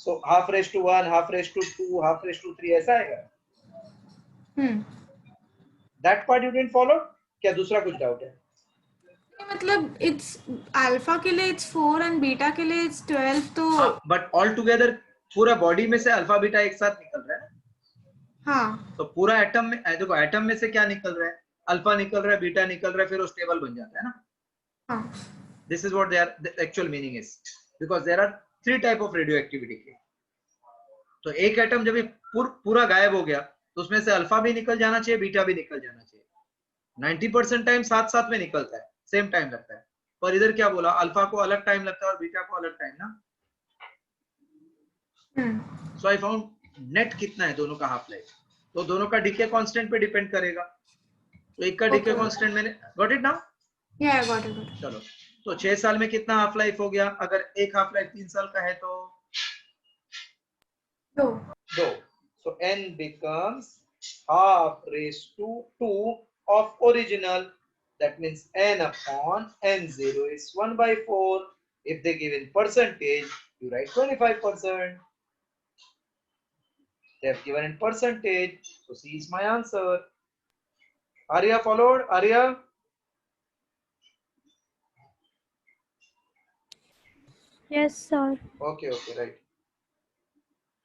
So half raise to 1, half raise to 2, half raise to 3 ऐसा आएगा. That part you didn't follow क्या? दूसरा कुछ डाउट है? मतलब इट्स अल्फा के लिए इट्स 4 एंड बीटा के लिए इट्स 12. तो बट ऑल टुगेदर पूरा बॉडी में से अल्फा बीटा एक साथ निकल रहा है. हाँ. तो पूरा एटम में देखो, एटम में से क्या निकल रहा है? अल्फा निकल रहा है, बीटा निकल रहा है, फिर वो स्टेबल बन जाता है ना. हाँ. This is what the actual meaning is, because there are 3 type of radioactivity. तो एक एटम जब पूरा गायब हो गया तो उसमें से अल्फा भी निकल जाना चाहिए, बीटा भी निकल जाना चाहिए. 90% टाइम साथ साथ में निकलता है, सेम टाइम लगता है. पर इधर क्या बोला? अल्फा को अलग टाइम लगता है और बीटा को अलग टाइम ना. सो आई फाउंड नेट कितना है दोनों का हाफ लाइफ. तो दोनों का डीके कांस्टेंट पे डिपेंड करेगा. तो एक का डीके कांस्टेंट मैंने got it now. Yeah, I got it. चलो. तो 6 साल में कितना हाफ लाइफ हो गया? अगर एक हाफ लाइफ 3 साल का है तो 2. So n becomes half raised to 2 of original. That means n upon n0 is 1/4. If they give in percentage, you write 25%. They have given in percentage, so C is my answer. Arya followed? Arya? Yes, sir. Okay, right.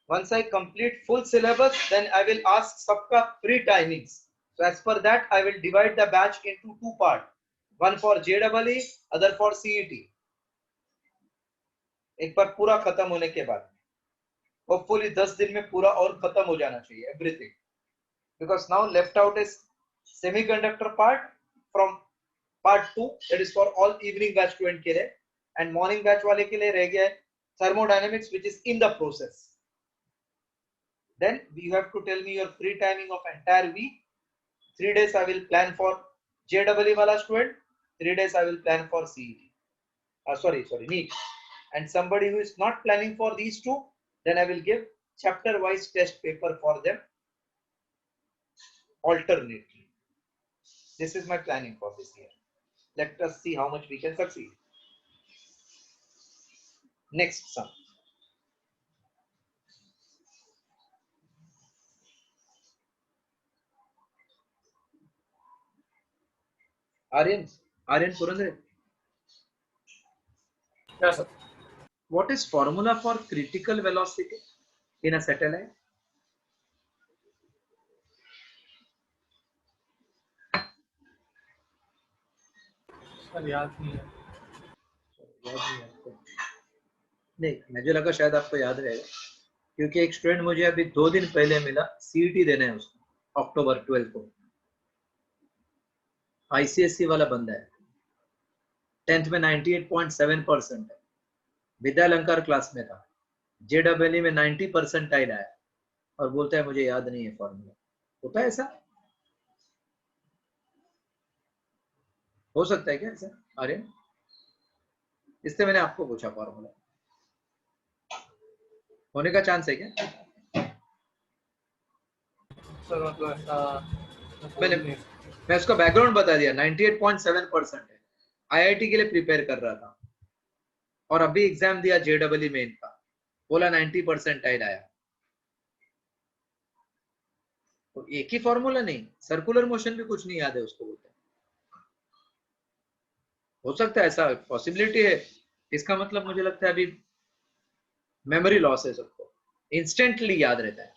Once I complete full syllabus, then I will ask सबका free timings. So as per that, I will divide the batch into 2 parts. One for JEE, other for CET. एक बार पूरा खत्म होने के बाद, hopefully 10 दिन में पूरा और खत्म हो जाना चाहिए everything. Because now left out is semiconductor part from part 2, that is for all evening batch student के लिए, and morning batch वाले के लिए रह गया है thermodynamics, which is in the process. Then you have to tell me your free timing of entire week. 3 days I will plan for JEE wala student, 3 days I will plan for CET. Sorry, NEET. and somebody who is not planning for these two, then I will give chapter wise test paper for them alternately. This is my planning for this year. Let us see how much we can succeed. Next sum. Aryan Purandare, Yes, sir. what is formula for critical velocity in a satellite? Sir याद नहीं है. याद नहीं आपको? नहीं, मुझे लगा शायद आपको याद रहेगा, क्योंकि एक स्टूडेंट मुझे अभी 2 दिन पहले मिला, सीईटी देना है उसको अक्टूबर 12 को, आईसीएससी वाला बंदा है, 10th में 98.7% है, विद्यालंकार क्लास में था, जेडब्ल्यू में 90% आया और बोलता है मुझे याद नहीं है फॉर्मूला. होता है ऐसा? हो सकता है क्या ऐसा आर्यन? इससे मैंने आपको पूछा फॉर्मूला होने का चांस है क्या? सर मतलब ऐसा मैं उसका बैकग्राउंड बता दिया, 98.7% है, आईआईटी के लिए प्रिपेयर कर रहा था और अभी एग्जाम दिया जेडब्ल्यू मेन का, बोला 90% आया. तो एक ही फॉर्मूला नहीं, सर्कुलर मोशन भी कुछ नहीं याद है उसको, बोलते हैं. हो सकता है ऐसा पॉसिबिलिटी है. इसका मतलब मुझे लगता है अभी मेमोरी लॉस है, सबको इंस्टेंटली याद रहता है.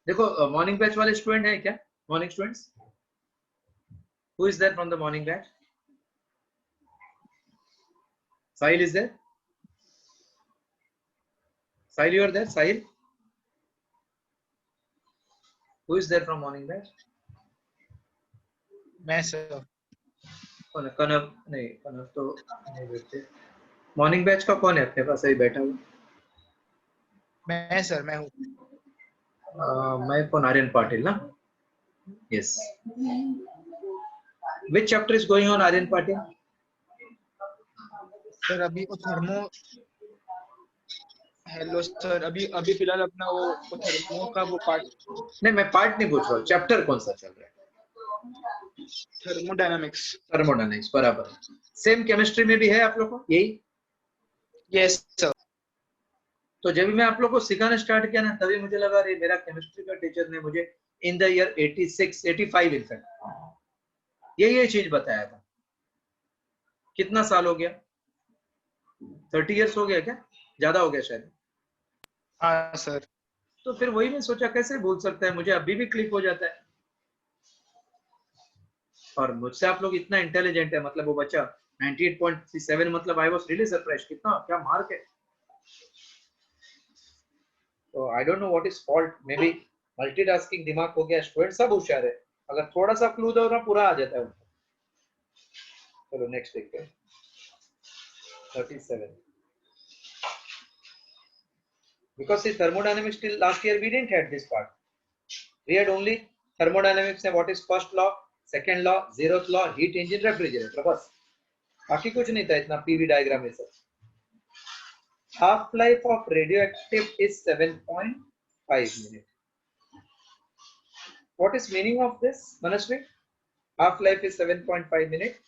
देखो मॉर्निंग बैच वाले स्टूडेंट है क्या? Morning students, who is there from the morning batch? Sahil is there? Sahil, you are there? Sahil, who is there from morning batch? मैं सर. कनव नहीं, कनव तो नहीं बैठते. मॉर्निंग बैच का कौन है अपने पास अभी बैठा हुआ? मैं सर, मैं हूँ. मैं कौन? आर्यन पाटिल ना? Yes. Which chapter is going on Aryan Patil? Sir अभी वो थर्मो. हेलो सर, अभी अभी फिलहाल अपना वो थर्मो का वो पार्ट. नहीं, मैं पार्ट नहीं पूछ रहा हूँ, चैप्टर कौन सा चल रहा है? थर्मोडायनामिक्स. थर्मोडायनामिक्स, बराबर. सेम केमिस्ट्री में भी है आप लोग को यही? Yes sir. तो जब मैं आप लोग को सिखाना स्टार्ट किया ना, तभी मुझे लगा रे मेरा केमिस्ट्री का टीचर ने मुझे इन द ईयर 86 85 इनफैक्ट यही चीज बताया था. कितना साल हो गया? 30 इयर्स हो गया क्या? ज्यादा हो गया शायद. हाँ सर. तो फिर वही मैं सोचा कैसे भूल सकता है, मुझे अभी भी क्लिक हो जाता है. और मुझसे आप लोग इतना इंटेलिजेंट है, मतलब वो बच्चा 98.37, मतलब आई वाज रियली सरप्राइज्ड, कितना क्या मार्क है. तो I don't know what is fault, may be multitasking दिमाग हो गया. स्टूडेंट सब होशियार है, अगर थोड़ा सा क्लू दो ना पूरा आ जाता है उनको. चलो नेक्स्ट देखते हैं. 37. Because in thermodynamics till last year we didn't had this part. We had only thermodynamics and what is first law, second law, zeroth law, heat engine, refrigerator, बस. बाकी कुछ नहीं था इतना PV डायग्राम में सब. Half life of radioactive is 7.5 minutes. What is meaning of this, Manashri? Half life is 7.5 minutes.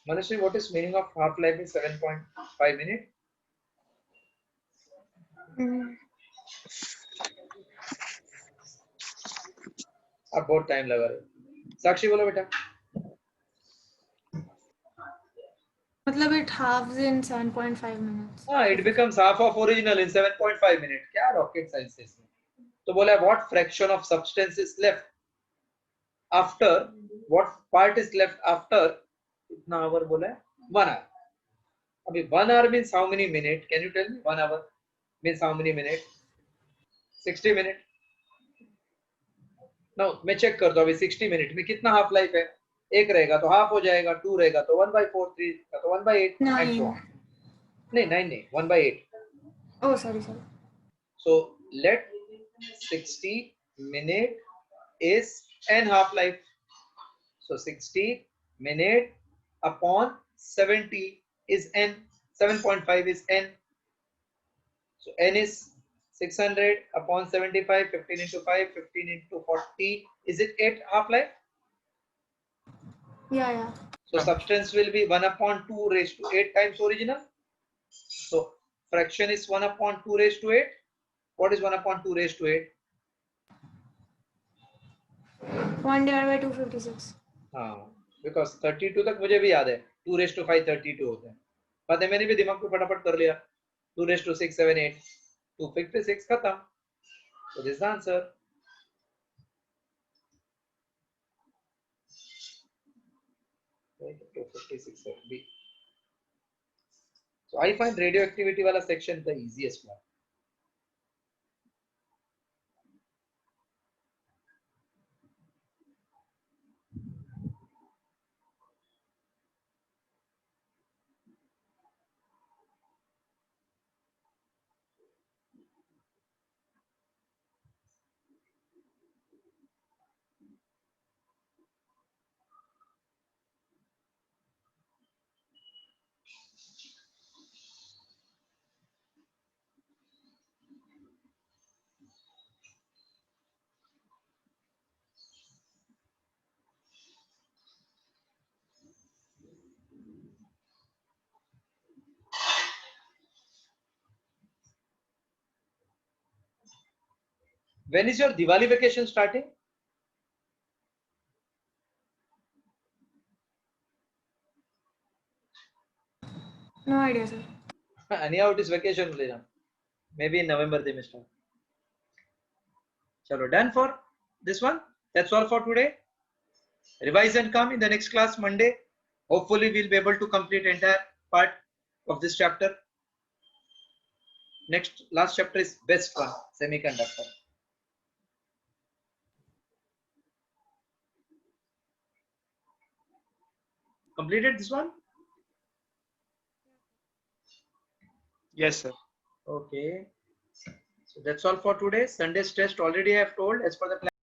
Manashri, what is meaning of half life is 7.5 minutes? अब बहुत टाइम लगा रहे हो. साक्षी बोलो बेटा. मतलब it halves in 7.5 minutes. हाँ, it becomes half of original in 7.5 minutes. क्या rocket science है इसमें? तो बोला what fraction of substance is left after, what part is left after इतना hour बोला है 1 hour. अभी 1 hour means how many minutes? Can you tell me? 1 hour means how many minutes? 60 minutes. Now मैं check करता हूँ अभी 60 minute में कितना हाफ लाइफ है. एक रहेगा तो हाफ हो जाएगा, 2 रहेगा तो 1/4, 3 का तो 1/8 and so on. नहीं 9 नहीं 1/8. Oh, sorry. So let 60 minute is n half life. So 60 minute upon 70 is n. 7.5 is n. So n is 600 upon 75, 15 into 5, 15 into 40. Is it 8 half-life? Yeah. So substance will be 1 upon 2 raised to 8 times original. So fraction is 1 upon 2 raised to 8. What is 1 upon 2 raised to 8? 1 divided by 256. हाँ, because 32 तक मुझे भी याद है 2 raised to 5 32 होता है, पता है मैंने भी दिमाग में फटाफट कर लिया 2 raised to 6 7 8 256 खत्म. So this is the answer. Right, 256 B. So I find radioactivity वाला section the easiest one. When is your Diwali vacation starting? No idea, sir. Anyhow, it is vacation only now. Maybe in November they may start. Chalo, done for this one. That's all for today. Revise and come in the next class Monday. Hopefully we'll be able to complete entire part of this chapter. Next last chapter is best one, semiconductor. Completed this one? Yes, sir. Okay. So that's all for today. Sunday's test already I have told as per the plan.